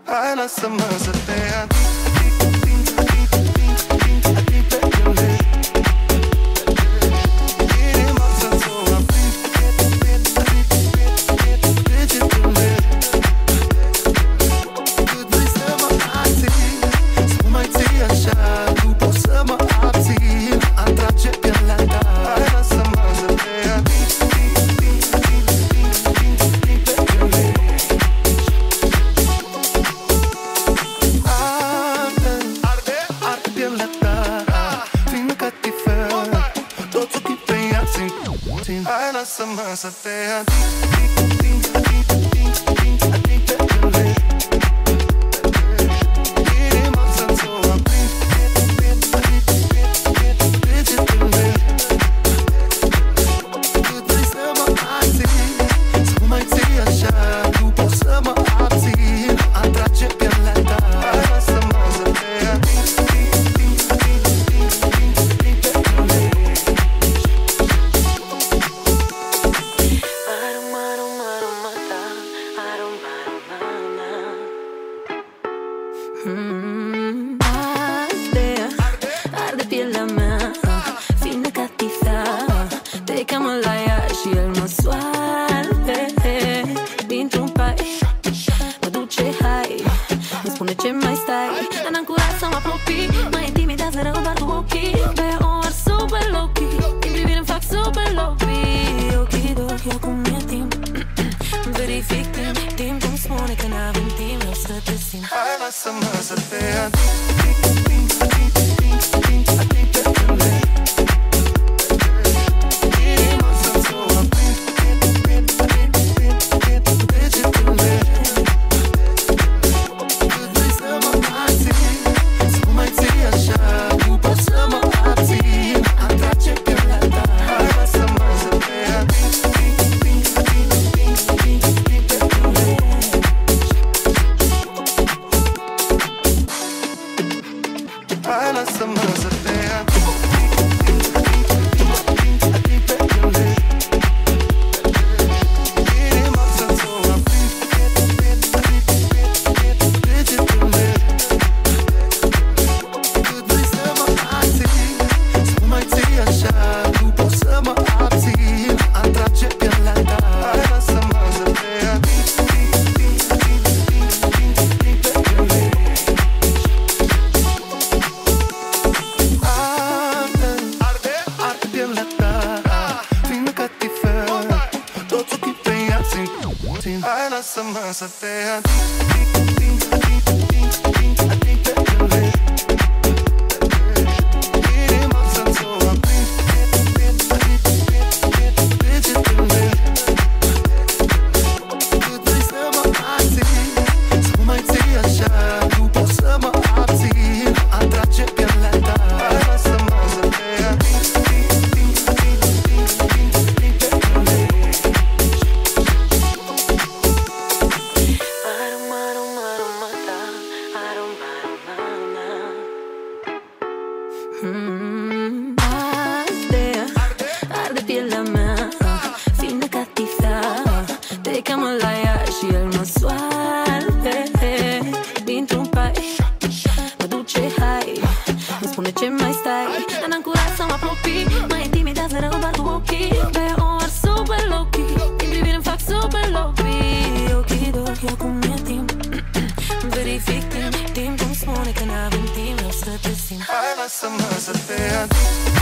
Hai, lasă-mă să te ating pe piele. Inima să-ți o aprind degetele. Cât vrei să mă ating, să mă mai ții așa, nu pot să mă abțin. Atrage pielea ta. Hai, lasă-mă să te ating pe piele. Arde pielea ta, vine catifea, toți ochii pe ea țin. Hai, lasă-mă să te ating pe piele. Inima să-ți o aprind degetele. Cât vrei să mă ating, să mă mai ții așa, nu pot să mă abțin. Atrage pielea ta. Hai, lasă-mă să te ating pe piele. Arde pielea mea, fine ca tifea. Te cheamă la ea și el mă soarbe dintr-un pai. Mă duce hai, îmi spune ce mai stai. Dar n-am curaj să mă apropii, mă intimidează rău doar cu ochii. Pe ori super low-key, din privire îmi fac super low-key. Ochidochi, acum e timp, verific timp cum spune că n-avem timp, vreau să te simt. Hai, lasă-mă să te ating pe piele. Inima să-ți o aprind degetele. Cât vrei să mă ating, să mă mai ții așa, nu pot să mă abțin. Atrage pielea ta. Hai, lasă-mă să te ating pe piele. Hai, lasă-mă să te ating pe piele. Inima să-ți o aprind degetele. Cât vrei să mă ating, să mă mai ții așa, nu pot să mă abțin. Atrage pielea ta. Hai, lasă-mă să te ating pe piele. Arde pielea ta, vine catifea, toți ochii pe ea țin. Hai, lasă-mă să te ating pe piele. Inima să-ți o aprind degetele. Cât vrei să mă ating, să mă mai ții așa, nu pot să mă abțin. Atrage pielea ta. Hai, lasă-mă să te ating pe piele. Arde pielea mea, fine ca tifea. Te cheamă la ea și el mă soarbe dintr-un pai. Mă duce hai, îmi spune ce mai stai. Dar n-am curaj să mă apropii, mă intimidează rău doar cu ochii. Pe ori super low-key, din privire îmi fac super low-key. Ochidochi, acum e timp, verific timp cum spune că n-avem timp, vreau să te simt. Hai, lasă-mă să te ating